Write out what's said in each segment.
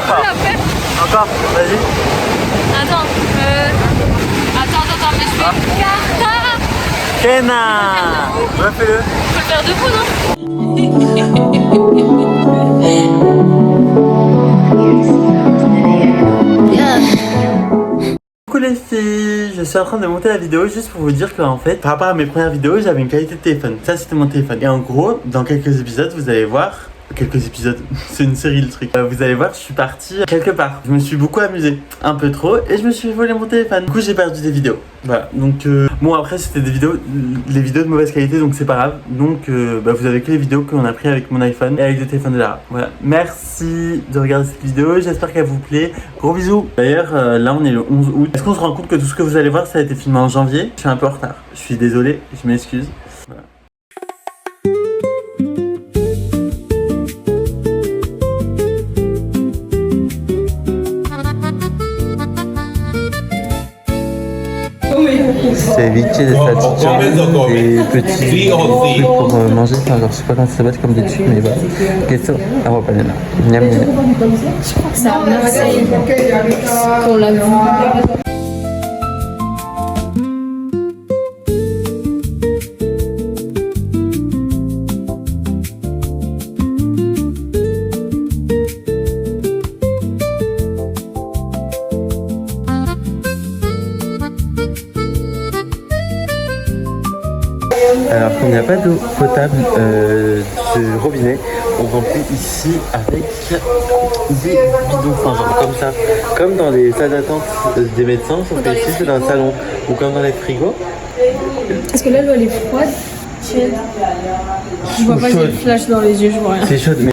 Encore. Encore, vas-y. Attends, mais je fais Carta. Kena. Ouais, fais-le. Faut le faire debout, non? Coucou les filles, je suis en train de monter la vidéo juste pour vous dire que en fait, par rapport à mes premières vidéos, j'avais une qualité de téléphone. Ça c'était mon téléphone. Et en gros, dans quelques épisodes, vous allez voir... Quelques épisodes, c'est une série le truc. Vous allez voir, je suis parti quelque part. Je me suis beaucoup amusé, un peu trop, et je me suis volé mon téléphone. Du coup, j'ai perdu des vidéos. Voilà, donc bon après c'était des vidéos, les vidéos de mauvaise qualité, donc c'est pas grave. Donc vous avez que les vidéos qu'on a pris avec mon iPhone et avec le téléphone de Lara. Voilà, merci de regarder cette vidéo, j'espère qu'elle vous plaît. Gros bisous. D'ailleurs, là on est le 11 août. Est-ce qu'on se rend compte que tout ce que vous allez voir, ça a été filmé en janvier? Je suis un peu en retard. Je suis désolé, je m'excuse. Voilà. C'est vite des salchichons, des petits trucs pour manger, enfin genre je sais pas comment ça s'appelle comme des trucs mais voilà. Queso agua panela. Miam miam. Je crois que c'est à Marseille qu'on l'a vu. Alors qu'on n'a pas d'eau potable de robinet, on remplit ici avec des bidons, enfin genre comme ça, comme dans les salles d'attente des médecins, sauf que ici c'est dans le salon, ou comme dans les frigos. Est-ce que là l'eau elle est froide? Tiède? Je vois pas, j'ai le flash dans les yeux, je vois rien. C'est chaud mais...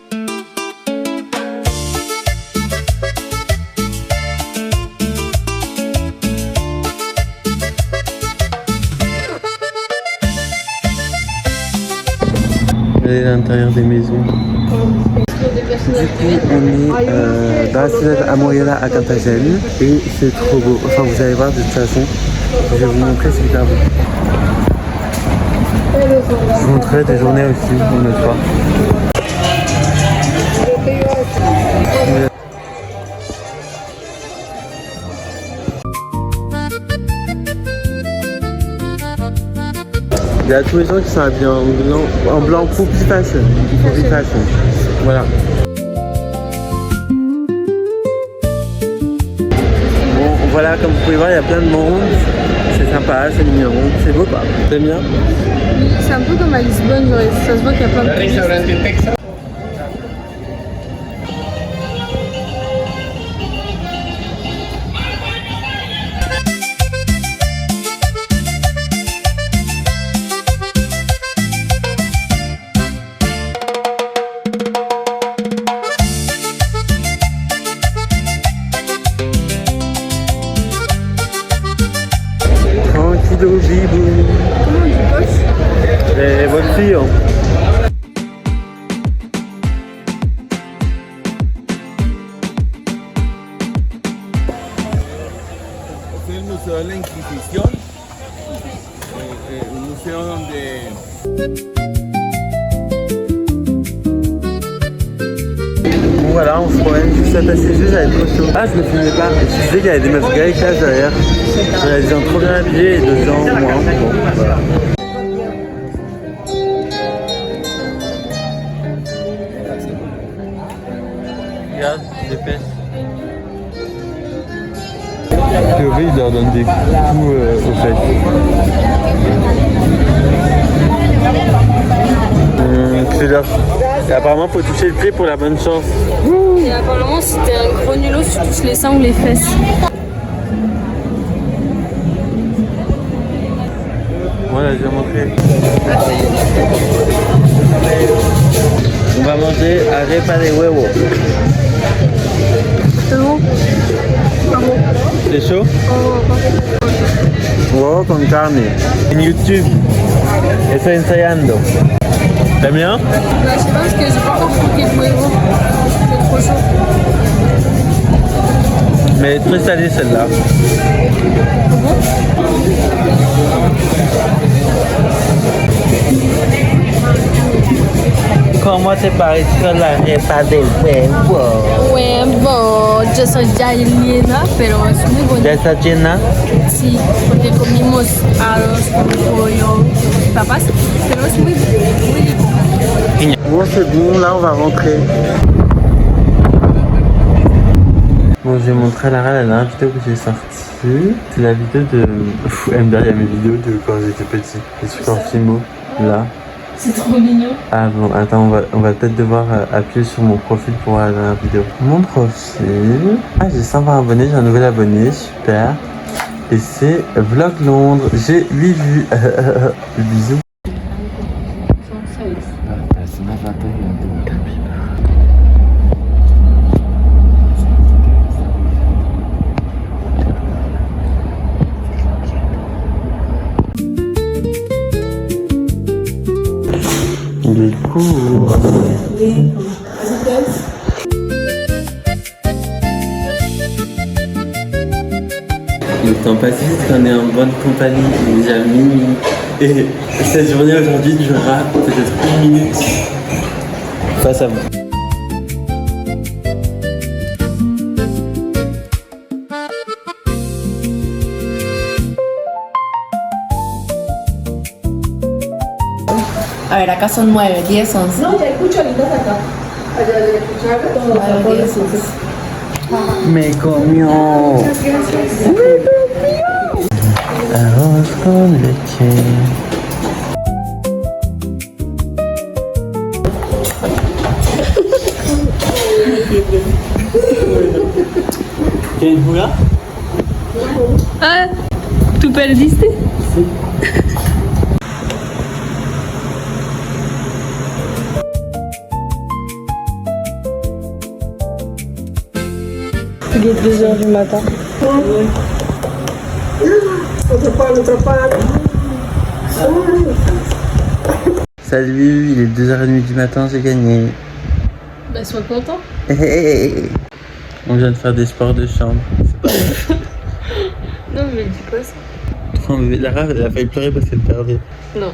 Regardez l'intérieur des maisons. Du coup, on est dans la ciudad Amorella à Cartagena et c'est trop beau. Enfin, vous allez voir de toute façon. Je vais vous montrer, c'est hyper beau. Je vous montrerai des journées aussi, une autre fois. Il y a tous les gens qui sont habillés en blanc pour fashion. Voilà. Bon, voilà, comme vous pouvez voir, il y a plein de monde. C'est sympa, c'est mignon, c'est beau pas? T'aimes bien? C'est un peu comme à Lisbonne, genre, ça se voit qu'il y a plein de touristes. Tranquilo, vivo. Comment on dit poche? Votre fille. Es el Museo de la Inquisición, un museo donde... Voilà, on se promène juste à passer juste, j'avais trop chaud. Ah, je me filmais pas. Je disais qu'il y avait des meufs gays là derrière. Il y a des gens trop bien habillés et d'autres gens moins. Bon, voilà. Regarde, des fesses. Théorie, il leur donne des coups aux fesses. C'est là. Et apparemment, faut toucher le pied pour la bonne chance. Et apparemment, si t'es un gros nulot, tu touches les seins ou les fesses. Voilà, je vais montrer. On va manger arepa de huevo. C'est bon? C'est chaud? Huevo con carne. En YouTube. Estoy ensayando. T'aimes bien? Bah, je sais pas parce que j'ai pas encore croqué le huevo. C'est trop chaud. Mais elle est très salée celle-là. ¿Cómo te pareció la arepa de huevo? Huevo. Yo soy Yailena, pero es muy bonito. ¿Ya está llena? Sí, porque comimos arroz con pollo y papas, pero es muy rico. Bon, c'est bon, là on va rentrer. Bon, je vais montrer à Lara la dernière vidéo que j'ai sortie. C'est la vidéo de. Elle me dit, il y a mes vidéos de quand j'étais petit. Les super filmo, là. C'est trop mignon. Ah bon, attends, on va peut-être devoir appuyer sur mon profil pour voir la dernière vidéo. Mon profil. Ah, j'ai 120 abonnés, j'ai un nouvel abonné, super. Et c'est Vlog Londres. J'ai 8 vues. Bisous. Il est court. Le temps passe vite quand on est en bonne compagnie, il est déjà minuit. Et cette journée aujourd'hui durera peut-être 1 minute face à vous. A ver, acá son 9, 10, 11. No, ya escucho lindas acá. Allá de escuchar todo 9, 10, 11. Me comió. Arroz con leche. ¿Tienes fuga? Ah, ¿tú perdiste? Sí. Il est 2h du matin. Otro pan. Salut, il est 2h30 du matin, j'ai gagné. Bah, sois content. On vient de faire des sports de chambre. Non, mais dis pas ça. Oh, mais Lara, elle a failli pleurer parce qu'elle perdait. Non.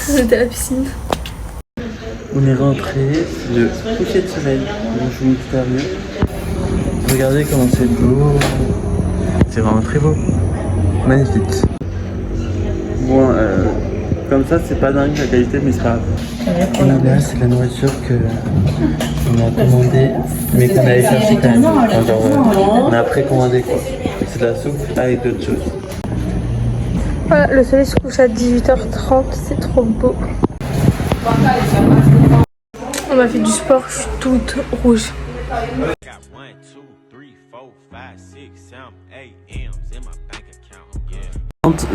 On était à la piscine. On est rentré, le coucher de soleil. Bon, je vous montre tout à l'heure. Regardez comment c'est beau. C'est vraiment très beau. Magnifique. Bon, comme ça, c'est pas dingue la qualité, mais c'est pas grave. Et là, c'est la nourriture que on a commandée, mais qu'on allait chercher quand même. Enfin, genre, on a précommandé quoi. C'est de la soupe avec d'autres choses. Voilà, le soleil se couche à 18h30, c'est trop beau. On m'a fait du sport, je suis toute rouge.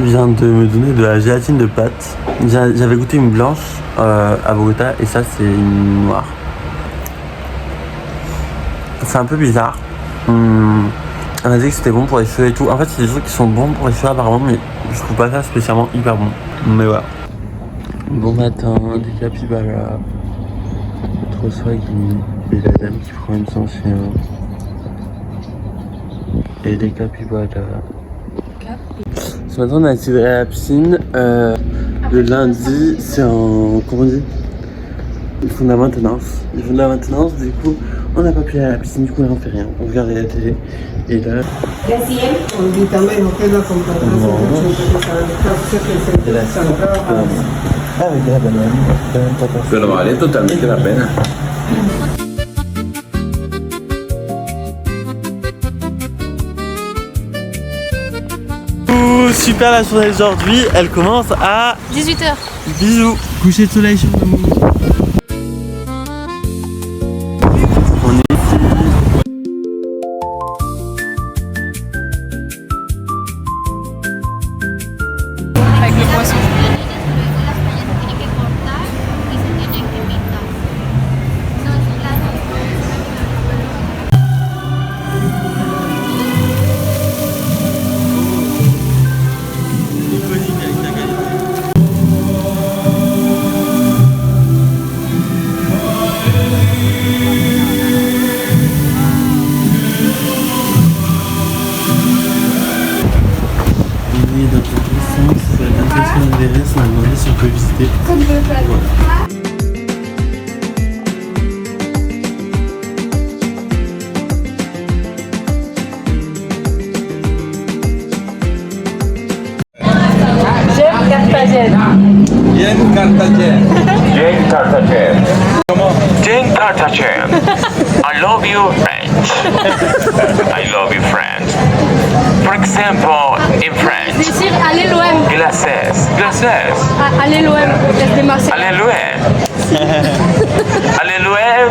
Vient de me donner de la gélatine de pâte. J'avais goûté une blanche à Bogota et ça c'est une noire. C'est un peu bizarre. On a dit que c'était bon pour les cheveux et tout. En fait c'est des trucs qui sont bons pour les cheveux apparemment, mais je trouve pas ça spécialement hyper bon. Mais voilà. Bon matin, des capybaras. Trop swaggy. Et la dame qui promène son chien. Et des capybaras. Ce matin on a été à la piscine. Le lundi c'est en... Comment on dit? Ils font de la maintenance. Ils font de la maintenance, du coup on n'a pas pu aller à la piscine, du coup on fait rien. On regardait la télé. Et là... Avec la banane. Pero vale totalmente la pena. Super la journée d'aujourd'hui, elle commence à 18h. bisous. Coucher de soleil sur nous. On est ici. Avec le poisson. Inès m'a demandé si on peut visiter. Voilà. Jane Cartagena. Jane Cartagena. Jane Cartagena. I love you, French. I love you, French. For example, in French. Decir allez l'OM. Glaces. Glaces. Allez l'OM. Desde Marseille. Alléluia. Alléluia.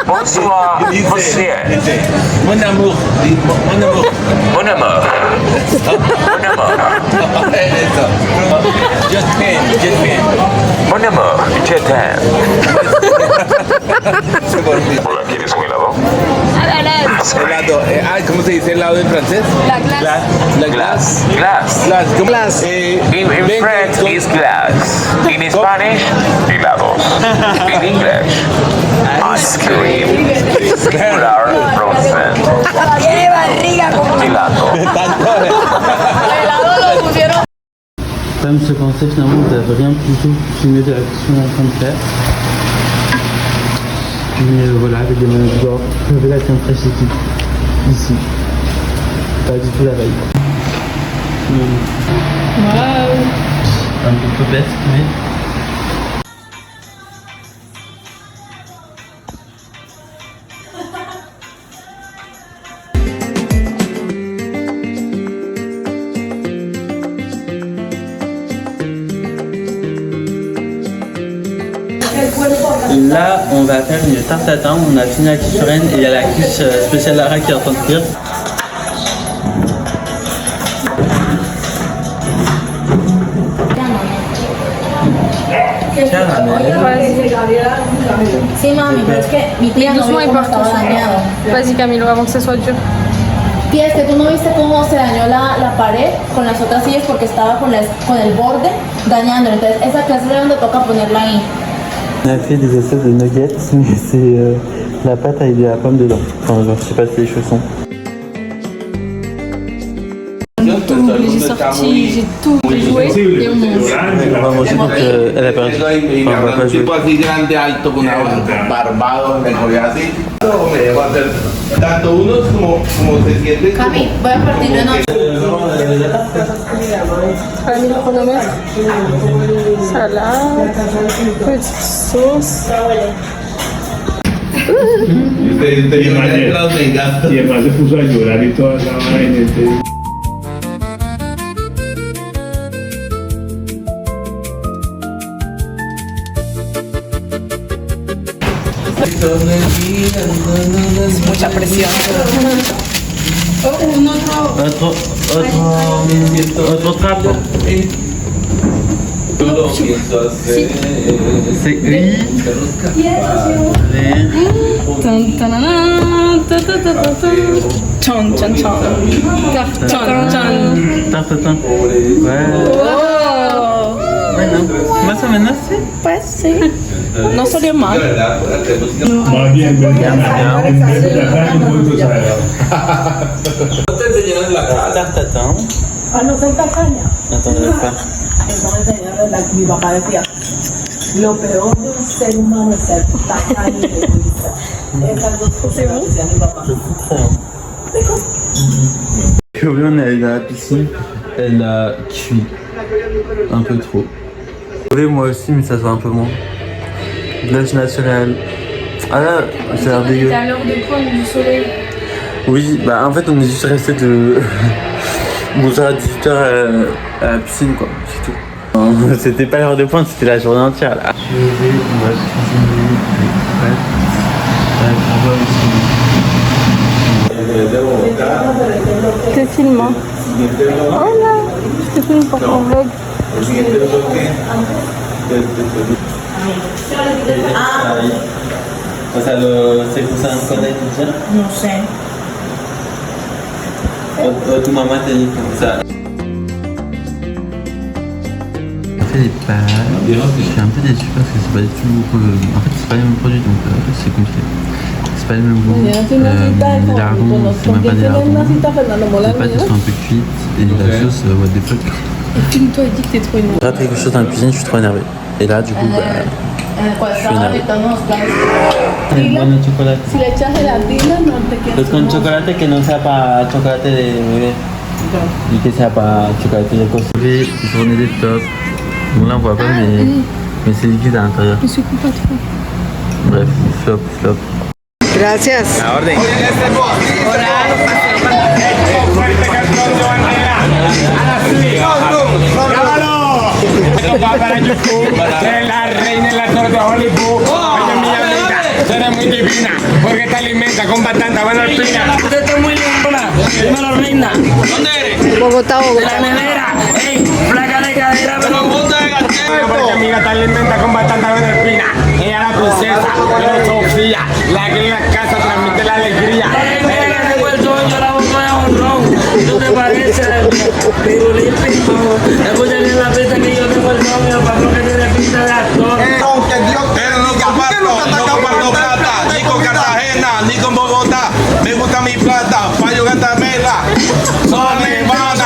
Bonsoir, monsieur. Mon amour. Mon amour. Mon amour. Mon amour. Just pen. Mon amour, je t'aime. Hola, ¿quieres un helado? Helado. ¿Cómo se dice helado en francés? La glace. La Glass. Glass. Glass. ¿Cómo? Glass. In French is glass. In Spanish, helados. In English, ice cream. Regular frozen. Gelato. Comme ce concept, finalement, vous n'avez rien plutôt filmé de la question qu'on est en train de faire. Puis voilà, avec des mains de bord, révélation fraîche ici. Pas du tout la veille. Waouh. Un peu bête, mais. Là, on va faire une tarte tatin. On a fini la quiche foraine et il y a la quiche spéciale Lara qui est en train de cuire. Sí, mami, pero es que mi tía no vio cómo estaba dañado. Vas-y Camilo, avant que ce soit dur. Tía, es que tú no viste cómo se dañó la pared con las otras sillas porque estaba con el borde dañándolo. Entonces, esa clase es donde toca ponerla ahí. On a fait des espèces de nuggets, mais c'est la pâte avec de la pomme dedans. Enfin, genre, je sais pas si les chaussons. J'ai sorti, j'ai tout joué et on mange. On va manger donc elle a perdu. Y Enfin, on va pas un jouer. tipo así grande, alto, con una barbado, me cogía así. Me dejó hacer tanto unos como se siente. Cami, voy a partir de noche. Camilo chronomètre. Salade. Petite sauce. Y además se puso a llorar y toda esa vaina. Mucha presión. Otro trapo. C'est oui. Tan, tanana, ta, ta, ta, ta, ta. Chan, chan, chan. Tarte, chan, chan. Tarte tatin. Ouais. Wow. Bueno, más o menos sí. Pues sí. No salió mal. Más bien, en vez de la carne, un poquito salado. No te enseñaron la cara. Tarte tatin. Ah, no soy tacaña. Attendez pas. Entonces, mi papá decía, lo peor de un ser humano es ser tacaño y egoísta. Esas dos cosas que decía mi papá. Puis au lieu, on est allé dans la piscine, elle a cuit un peu trop. Oui, moi aussi, mais ça se voit un peu moins. Blush naturel. Ah là, ça a l'air dégueu. C'est à l'heure de pointe du soleil. Oui, bah en fait, on est juste resté de 11h à 18h à la piscine, quoi, c'est tout. C'était pas l'heure de pointe, c'était la journée entière là. Je vais, on va cuisiner Je te filme. Oh là, je te filme pour ton vlog. O sea, ¿se cruzan con ella? No sé. O tu mamá te dijo, o sea. On fait des pâtes. Je suis un peu déçu parce que c'est pas du tout. En fait, c'est pas les mêmes produits donc c'est compliqué. C'est pas les mêmes goûts. Les lardons, c'est même pas des lardons. Les pâtes elles sont un peu cuites et la sauce, des fois, Et filme-toi et dis que t'es trop énervé. Je rate quelque chose dans la cuisine, je suis trop énervé. Et là, du coup, Cuando estaban estaban gritando los platos. bueno, chocolate. Si le echas gelatina, no te quedas. Pues con chocolate que no sea para chocolate de bébé. Y que sea para chocolate de coco. Journée des tops. Bon, là, on voit pas, mais c'est liquide à l'intérieur. Je suis pas trop. Bref, flop, flop. Gracias. A orden. Para YouTube, eres la reina en la torre de Hollywood. Oye, mi amiga, tú eres muy divina, porque te alimenta con bastante buena espina. Usted está muy linda, dímelo, reina. ¿Dónde eres? Bogotá, La Bogotá. nevera, ey, flaca de cadera, pero porque amiga te alimenta con bastante buena espina. Ella la princesa, pero Sofía, la que en la casa transmite la alegría. Yo la boca de honrón, ¿tú te pareces? Pirulín, escucha bien la pista que yo tengo el novio, patrón que tiene pinta de actor. Pero no comparto plata, ni con Cartagena, ni con Bogotá. Me gusta mi plata, pa' yo gastarmela. Solo me van a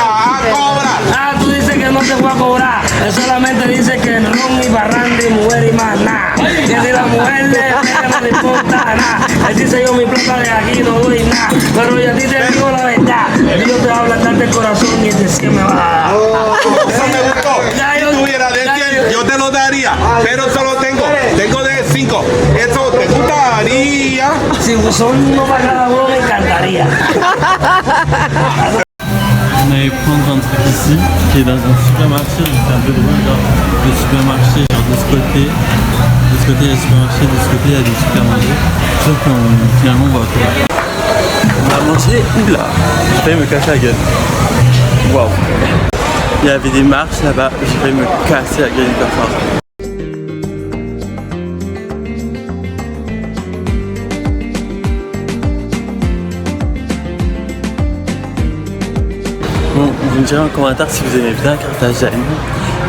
cobrar. Ah, tú dices que no te voy a cobrar, él solamente dice que ron y barranda y mujer y más nada. Que si la mujer le pega no le importa nada. Él dice yo mi plata de aquí no doy nada, pero yo a ti te digo la verdad. Dios te va a ablandar el corazón y te que me va a dar. Eso me gustó. Si tuviera de 100, yo te lo daría. Pero solo tengo de 5. Eso te gustaría. Si son uno para cada uno me encantaría. On allait prendre un truc ici, qui est dans un supermarché, c'est un peu drôle, genre le supermarché, genre de ce côté il y a le supermarché, de ce côté il y a des supermarchés, sauf qu'on finalement on va retrouver. On va manger, oula, j'ai failli me casser la gueule. Waouh. Il y avait des marches là-bas, j'ai failli me casser la gueule hyper fort. Bon, vous me direz en commentaire si vous aimez bien Carthagène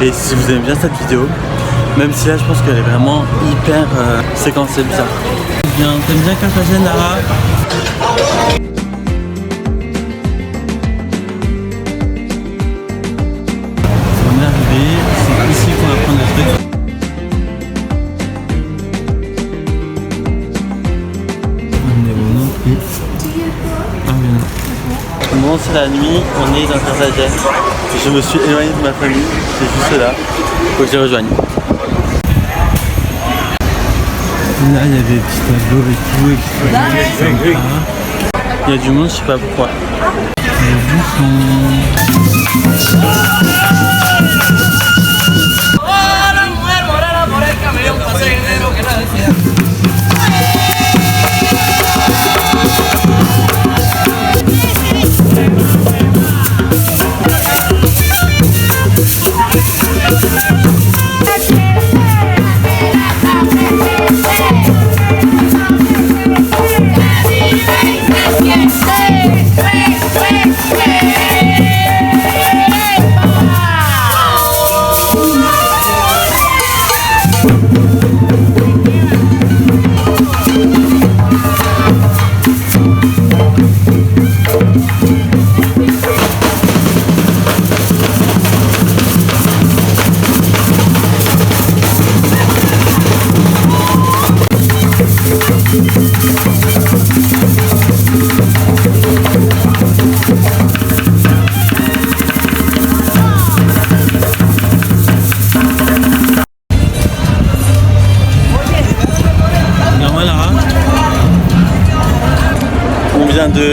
et si vous aimez bien cette vidéo. Même si là je pense qu'elle est vraiment hyper séquencée bizarre. Bien, t'aimes bien Carthagène, Lara? On est arrivé, c'est ici qu'on va prendre le truc. On est bon non plus. Ah mais non. Bon, c'est la nuit, on est dans Carthagène. Je me suis éloigné de ma famille, c'est juste là. Faut que je les rejoigne. Là, il y a des petits tableaux et tout. Il y a du monde, je sais pas pourquoi. Les bouchons.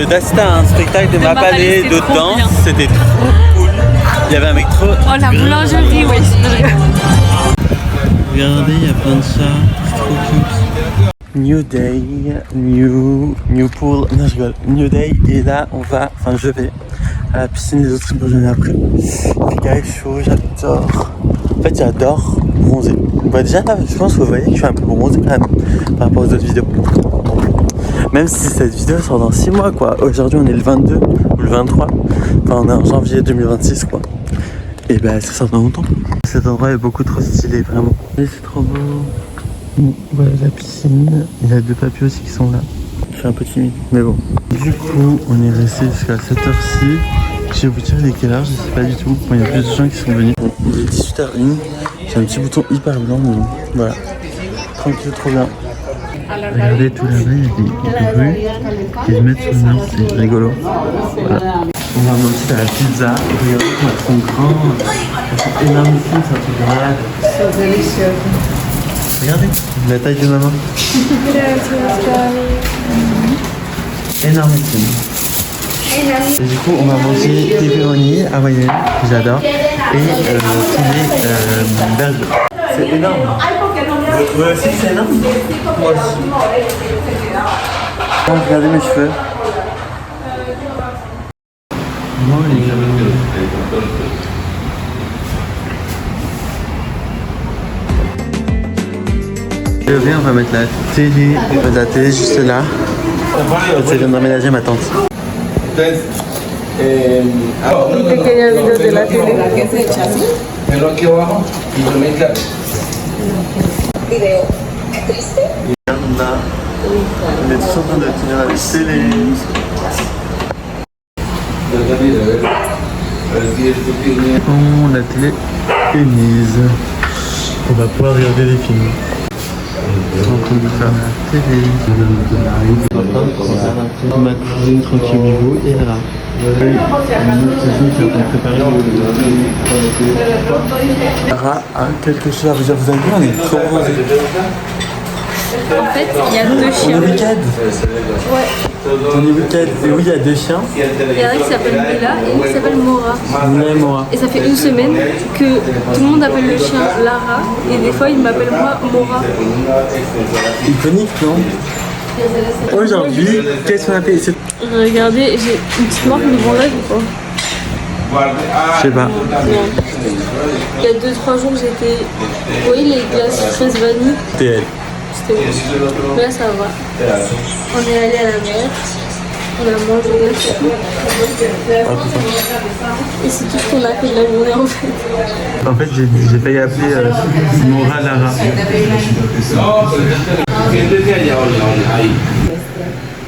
D'assister à un spectacle de Mapalé de danse, c'était trop cool. Il y avait un mec trop. Oh la boulangerie, ouais. Regardez, il y a plein de chats, c'est trop cute. New day, new pool, non je rigole, new day et là on va, enfin je vais à la piscine des autres journées après. Il fait carré chaud, j'adore. En fait j'adore bronzer. Bah déjà là, je pense que vous voyez que je suis un peu bronzé quand même par rapport aux autres vidéos. Même si cette vidéo sort dans 6 mois quoi. Aujourd'hui on est le 22 ou le 23. Enfin on est en janvier 2026 quoi. Et bah ça sort dans longtemps. Cet endroit est beaucoup trop stylé vraiment. Et c'est trop beau. Voilà la piscine. Il y a 2 papillons aussi qui sont là. Je suis un peu timide mais bon. Du coup on est resté jusqu'à cette heure-ci. Je vais vous dire il est quelle heure, je sais pas du tout. Bon, il y a plus de gens qui sont venus. Bon, il est 18h01. J'ai un petit bouton hyper blanc, mais bon, voilà. Tranquille, trop bien. Regardez tout là-bas, il y a des grues qui se mettent sur le mur, c'est rigolo. Voilà. On va monter à la pizza. Regardez comment elles sont grandes. Elles sont énormissimes, c'est un truc de malade. So delicious. Regardez, la taille de ma main. Énormissime. Et du coup, on va manger pepperoni hawaïenne, que j'adore, et poulet burger. C'est énorme. Vous trouvez aussi que c'est énorme? Moi aussi. Oh, regardez mes cheveux. Viens, on va mettre la télé. La télé juste là. Ça vient d'emménager ma tante. Pequeña video de la tele. Pero aquí abajo y lo mezcla. On est tous en train de tenir la télé. Bon, la télé est mise. On va pouvoir regarder des films. On est en train de faire la télé. On va mettre une tranquille niveau et là. Sarah a quelque chose à vous dire. Vous avez vu, on est trop bronzés. En fait, il y a deux On chiens. est week-end. Ouais. On est week-end. Et oui, il y a deux chiens. Il y en a un qui s'appelle Bella et une qui s'appelle Mora. Luna et Mora. Et ça fait une semaine que tout le monde appelle le chien Lara et des fois il m'appelle moi Mora. Iconique, non? Aujourd'hui, qu'est-ce qu'on a fait? Regardez, j'ai une petite marque de bandage ou pas? Je sais pas. Non. Il y a 2-3 jours j'étais... Vous voyez les glaces fraises vanille? C'était elle. C'était bon. Mais là ça va. On est allé à la mer. On a mangé des glaces. Et c'est tout ce qu'on a fait de la journée en fait. En fait, j'ai failli appeler Mora Lara.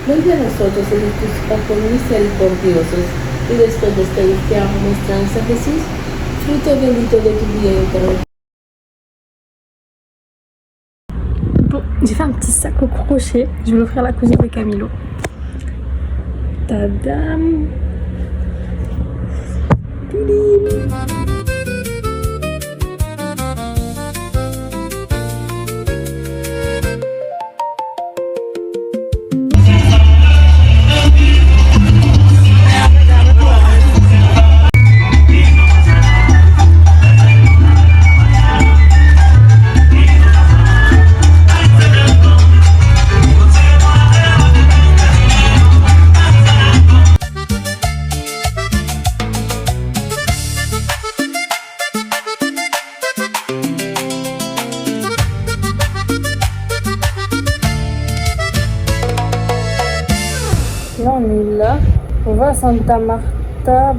Vuelve a nosotros en tus actos misericordiosos y después de este que amo nuestras a Jesús, fruto bendito de tu vida eterna. Bon, j'ai fait un petit sac au crochet. Je vais l'offrir à la cousine de Camilo. Tadam! Tidim. Là on est là, on va à Santa Marta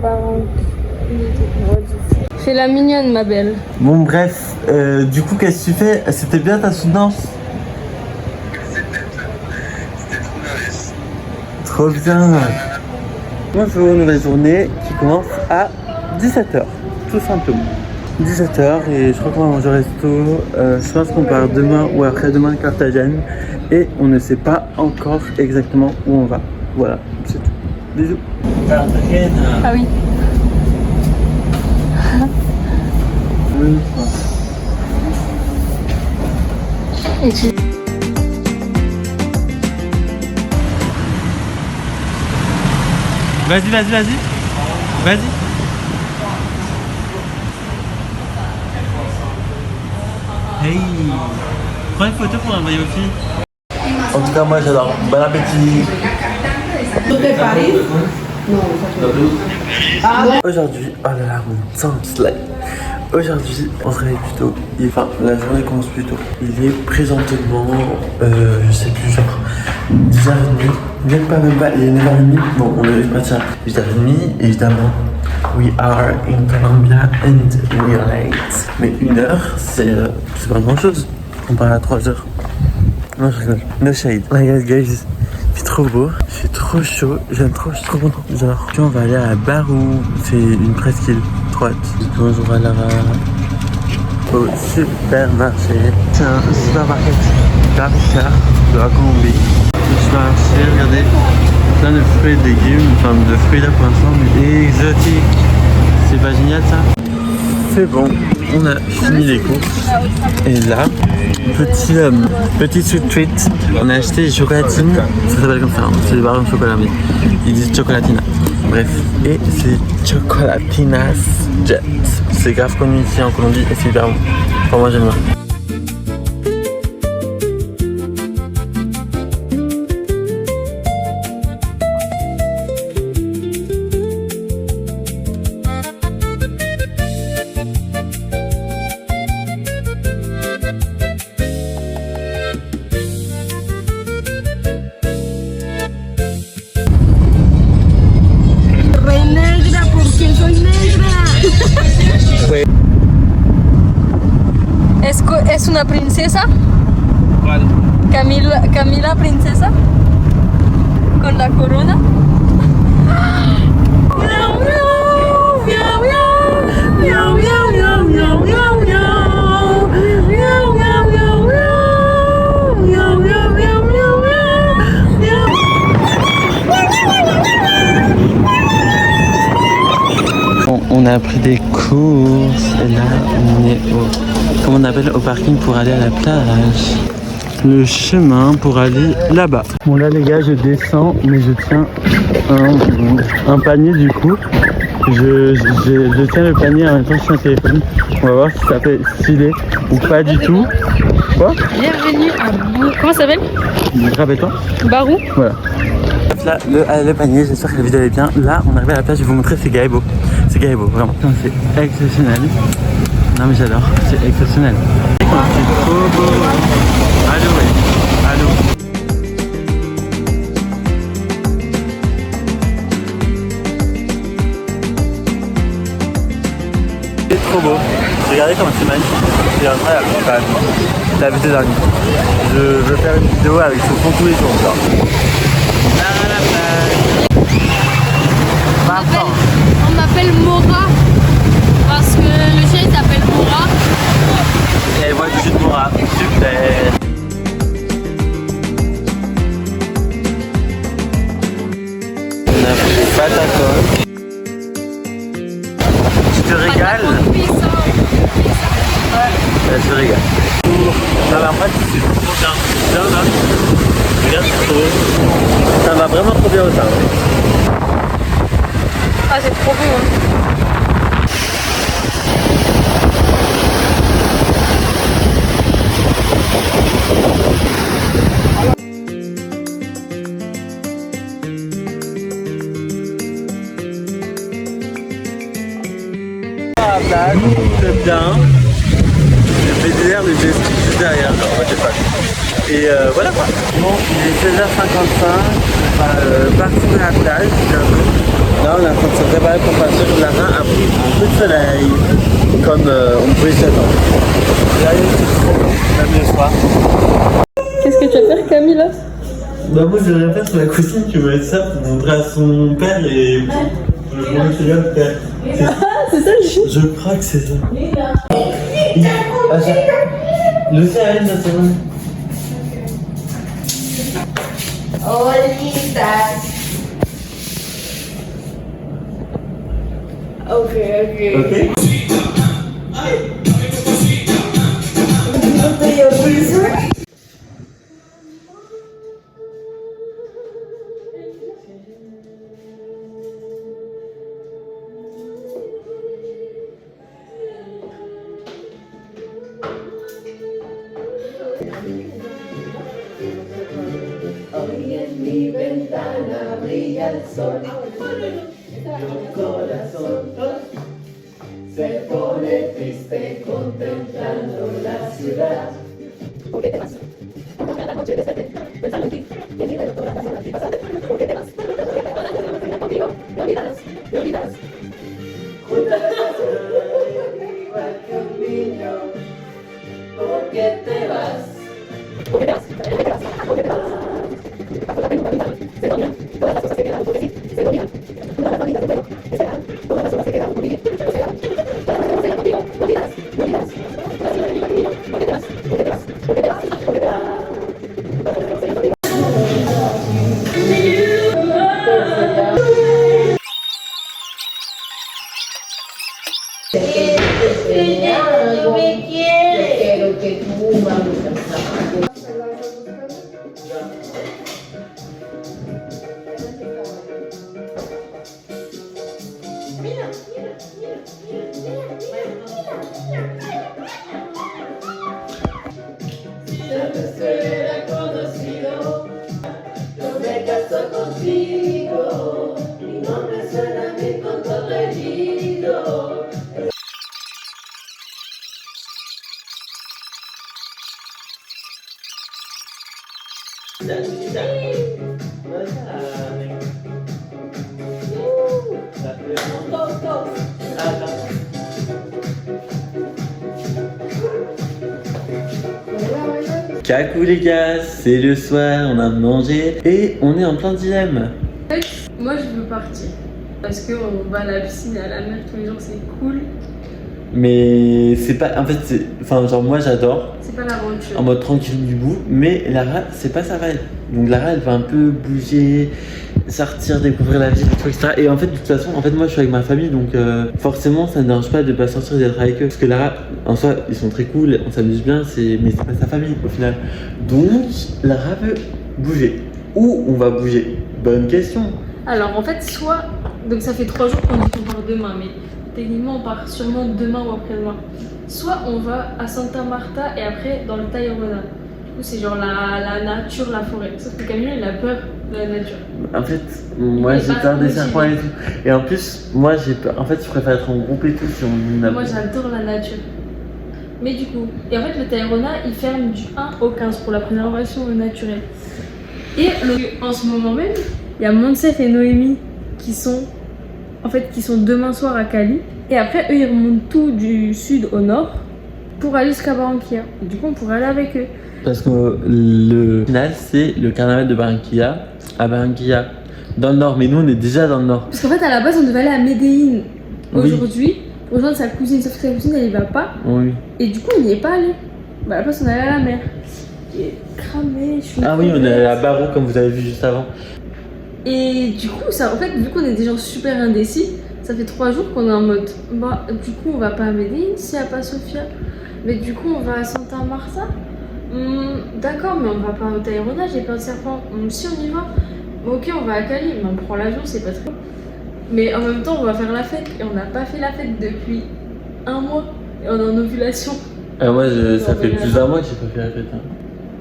C'est la mignonne ma belle. Bon, bref, du coup, qu'est-ce que tu fais? C'était bien ta soutenance? Trop bien. Bonjour, nouvelle journée qui commence à 17h, tout simplement. 17h et je crois qu'on va manger au resto. Je pense qu'on part demain ou après-demain de Carthagène et on ne sait pas encore exactement où on va. Voilà, c'est tout. Bisous. Carthagène. Ah oui. Oui. Et tu... Vas-y. Vas-y. Hey. Prends une photo pour envoyer aux filles. En tout cas, moi j'adore. Bon appétit. Aujourd'hui, oh là là, mon temps slide. Aujourd'hui, on se réveille plus tôt. Enfin, la journée commence plus tôt. Il est présentement, je sais plus, genre 10h30. Même pas, il est 9h30. Bon, on devait partir à 8h30, évidemment. We are in Colombia and we are late. Mais 1h, c'est pas grand chose. On part à 3h. Non, je rigole. No shade. Regarde, guys. C'est trop beau, c'est trop chaud, j'aime trop, je suis trop content. Genre, on va aller à Barou, c'est une presqu'île, trop hâte. Bonjour à Lara. Au supermarché. C'est un supermarché grave cher de la Colombie. Le supermarché, regardez, plein de fruits et de légumes, enfin de fruits là pour l'instant, mais exotiques. C'est pas génial ça? C'est bon, on a fini les courses. Et là, petit sweet treat. On a acheté des chocolatines. Ça s'appelle comme ça, hein. C'est des barres de chocolat, mais ils disent chocolatina. Bref, et c'est chocolatinas jet. C'est grave connu ici en Colombie et c'est hyper bon. Enfin, moi j'aime bien. ¿Es una princesa? ¿Cuál? Camila princesa con la corona. Bon, on a pris des courses et là on est comment on appelle, au parking pour aller à la plage. Le chemin pour aller là-bas. Bon là les gars, je descends mais je tiens un panier du coup. Je tiens le panier en même temps que je suis un téléphone. On va voir si ça fait stylé ou pas du tout. Quoi? Bienvenue à Barou. Comment ça s'appelle? Rappelle-toi. Barou. Voilà. Là, le panier, j'espère que la vidéo est bien. Là, on arrive à la plage, je vais vous montrer, c'est Gaëbo. C'est Gaëbo, vraiment. C'est exceptionnel. Non mais j'adore, c'est exceptionnel. C'est trop beau. Allô, ouais. Allô. C'est trop beau. Regardez comment c'est magnifique. C'est incroyable. C'est la vue dingue. Je veux faire une vidéo avec ce fond tous les jours. On m'appelle Mora parce que le chien il s'appelle Mora. Et moi je suis de Mora. Super. On a pris des pâtes à coque. Tu te régales? Ouais, je te régale. Ça va pas, c'est trop bien. Bien là. Regarde, c'est trop beau. Ça va vraiment trop bien au sein. Ah c'est trop beau hein. À la plage, c'est bien. Le PDR, le jet ski juste derrière, genre, moi j'ai pas. Et voilà quoi. Bon, il est 16h55, on va partir de la plage bientôt. Là on est en train de se préparer pour partir sur la main après un peu de soleil, comme on pouvait s'attendre. Là c'est trop bon, même le soir. Qu'est-ce que tu vas faire Camilla? Bah moi je vais rien faire sur la cousine qui va être ça pour montrer à son père et pour le montrer à père. C'est ça le chien? Je crois que c'est ça. Lucia, elle est dans son... Ok. Hoy en mi ventana brilla el sol, mi corazón se pone triste contemplando la ciudad. ¿Por qué te vas? Cada noche desperté pensando en ti, y en mi reloj todas las horas y pasaste. ¿Por qué te vas? Contigo me olvidarás, me olvidarás. Junto a la casa, igual que un niño. ¿Por qué te vas? ¿Por qué te vas? ¿Por qué te vas? ¿Por qué te vas? que tú vamos a trabajar. Si te hubiera conocido, yo me caso contigo. Mi nombre suena bien con todo herido. Coucou les gars, c'est le soir, on a mangé et on est en plein dilemme. En fait, moi je veux partir. Parce qu'on va à la piscine et à la mer tous les jours, c'est cool. Mais c'est pas, en fait, enfin genre moi j'adore, C'est pas l'aventure. en mode tranquille du bout, mais Lara c'est pas sa vibe. Donc Lara elle va un peu bouger, sortir, découvrir la ville, etc. Et en fait de toute façon, en fait moi je suis avec ma famille, donc forcément ça ne dérange pas de pas sortir et d'être avec eux. Parce que Lara, en soi, ils sont très cool, on s'amuse bien, mais c'est pas sa famille au final. Donc Lara veut bouger. Où on va bouger? Bonne question. Alors en fait, soit. Donc ça fait 3 jours qu'on dit qu'on part demain, mais techniquement on part sûrement demain ou après-demain. Soit on va à Santa Marta et après dans le Tayrona. Du coup, c'est genre la nature, la forêt. Sauf que Camille, il a peur de la nature. En fait, moi Il est j'ai pas peur des motivé. serpents et tout. Et en plus, moi j'ai peur. En fait, je préfère être en groupe et tout si on a. Moi j'adore la nature. Mais du coup, et en fait le Tayrona il ferme du 1 au 15 pour la préservation naturelle. Et en ce moment même, il y a Monsef et Noémie qui sont demain soir à Cali. Et après eux ils remontent tout du sud au nord pour aller jusqu'à Barranquilla. Et du coup on pourrait aller avec eux. Parce que le final, c'est le carnaval de Barranquilla à Barranquilla, dans le nord. Mais nous, on est déjà dans le nord. Parce qu'en fait à la base on devait aller à Medellín Oui. aujourd'hui pour rejoindre sa cousine. Sauf que sa cousine elle y va pas. Oui. Et du coup on n'y est pas allé. Bah à la place on est allé à la mer. J'ai cramé, je suis Ah oui, on est allé à complète. Barreau, comme vous avez vu juste avant. Et du coup, ça, en fait, vu qu'on est des gens super indécis, ça fait 3 jours qu'on est en mode bah, du coup, on va pas à Medellín s'il n'y a pas Sofia. Mais du coup, on va à Santa Marta. D'accord, mais on va pas au Tayrona, j'ai peur de serpent. Si on y va, ok, on va à Cali, mais on prend l'avion, c'est pas très bon. Mais en même temps, on va faire la fête. Et on n'a pas fait la fête depuis 1 mois. Et on est en ovulation. Moi, ça On fait verra. plus d'un mois que j'ai pas fait la fête. Hein.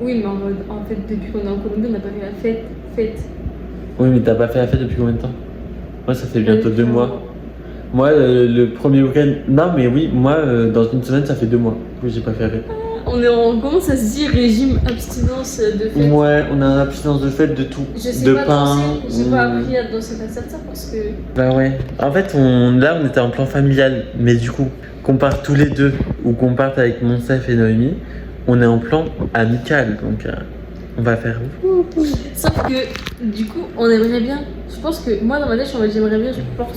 Oui, mais en fait, depuis qu'on est en Colombie, on n'a pas fait la fête. Oui, mais t'as pas fait la fête depuis combien de temps? Moi, ça fait bientôt 2 mois. Moi, le premier week-end. Non, mais oui, moi, dans une semaine, ça fait 2 mois que j'ai pas fait la fête. Comment ça se dit régime abstinence de fête? Ouais, on a une abstinence de fête, de tout. Je sais de pas pain. danser, j'ai pas appris à danser la salsa parce que Bah ouais. En fait, là, on était en plan familial. Mais du coup, qu'on parte tous les deux ou qu'on parte avec Monsef et Noémie, on est en plan amical. Donc, on va faire. sauf que du coup on aimerait bien, je pense que moi dans ma tête j'aimerais bien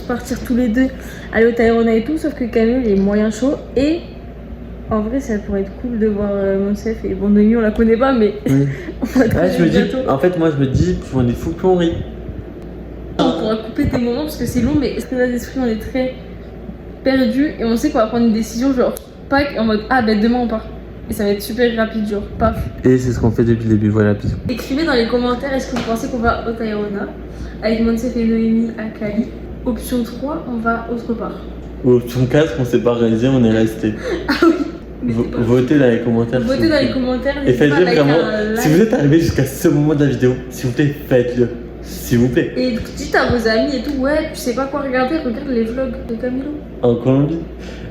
partir tous les deux aller au Tayrona et tout, sauf que Camille il est moyen chaud et en vrai ça pourrait être cool de voir Monsef et bon Noémie on la connaît pas mais Oui. on va te Ouais, je me dis, bientôt. en fait, moi, je me dis, plus on est fou, plus on rit. On pourra couper des moments parce que c'est long mais esprit d'esprit on est très perdu et on sait qu'on va prendre une décision genre pas en mode ah ben demain on part. Et ça va être super rapide, genre paf. Et c'est ce qu'on fait depuis le début, voilà, bisous. Écrivez dans les commentaires, est-ce que vous pensez qu'on va au Tayrona avec Monsef et Noémie à Cali? Option 3, on va autre part. Option 4, on s'est pas réalisé, on est resté. Ah oui, mais c'est pas Votez dans les commentaires. Votez s'il vous dans les plaît. commentaires. Et n'hésitez pas à faites-le liker vraiment. un like. Si vous êtes arrivé jusqu'à ce moment de la vidéo, s'il vous plaît, faites-le. S'il vous plaît. Et dites à vos amis et tout, ouais, tu sais pas quoi regarder, regarde les vlogs de Camilo. En Colombie.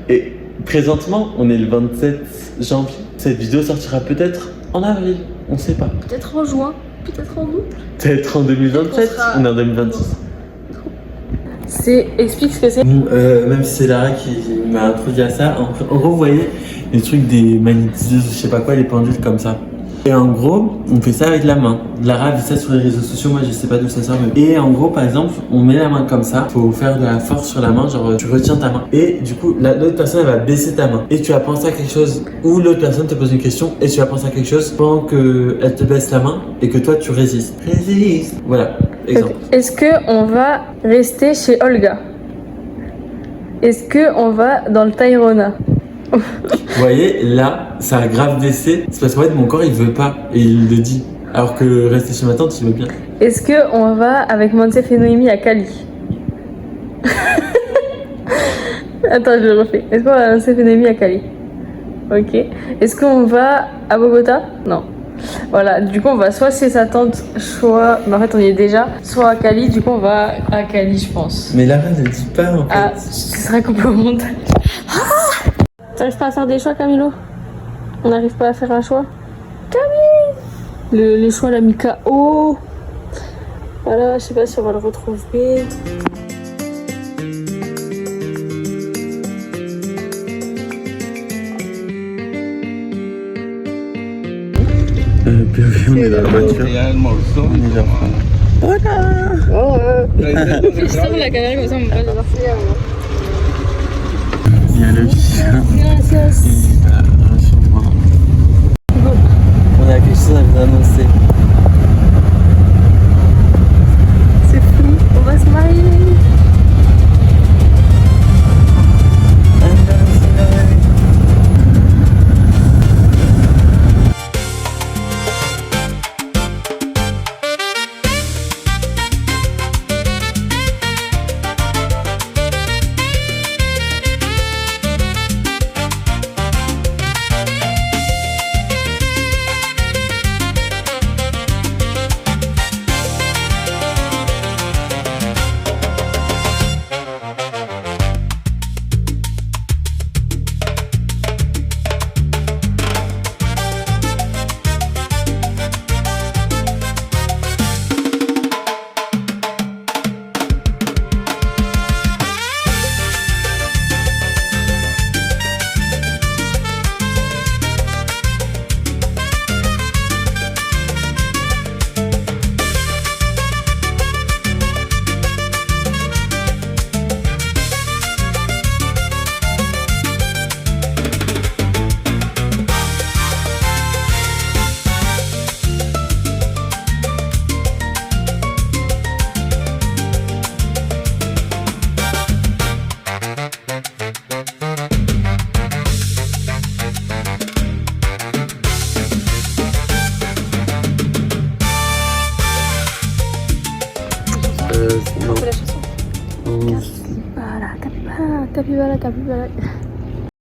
Et présentement, on est le 27 janvier. Cette vidéo sortira peut-être en avril, on sait pas. Peut-être en juin, peut-être en août. Peut-être en 2027, Peut-être qu'on sera- on est en 2026. Explique ce que c'est. Même si c'est Lara qui m'a introduit à ça, en gros, vous voyez, les trucs des magnétiseuses, je sais pas quoi, les pendules comme ça. Et en gros, on fait ça avec la main. Lara a vu ça sur les réseaux sociaux, moi je sais pas d'où ça sort. Mais... Et en gros, par exemple, on met la main comme ça, faut faire de la force sur la main, genre tu retiens ta main. Et du coup, l'autre personne elle va baisser ta main. Et tu vas penser à quelque chose, ou l'autre personne te pose une question, et tu vas penser à quelque chose pendant qu'elle te baisse la main, et que toi tu résistes. Résiste. Voilà, exemple. Est-ce qu'on va rester chez Olga? Est-ce qu'on va dans le Tayrona? Vous voyez, là, ça a grave baissé. C'est parce qu'en fait, mon corps, il veut pas. Et il le dit. Alors que rester chez ma tante, il veut bien. Est-ce qu'on va avec Montef et Noémie à Cali? Attends, je le refais. Est-ce qu'on va avec Montef et Noémie à Cali? Ok. Est-ce qu'on va à Bogota? Non. Voilà, du coup on va soit chez sa tante, soit... Mais en fait on y est déjà. Soit à Cali, du coup on va à Cali je pense. Mais Lara ne dit pas en fait. Ah, ce serait qu'on peut monter. T'arrives pas à faire des choix Camilo? On n'arrive pas à faire un choix? Camille! Le choix l'a mis KO. Voilà, je sais pas si on va le retrouver. Puis on est dans la voiture. On est genre... Je sors la caméra comme ça on me passe dedans. Il y a le chien. Gracias. On a quelque chose à vous annoncer. C'est fou, on va se marier. Non. Capibara, capibara, capibara, capibara.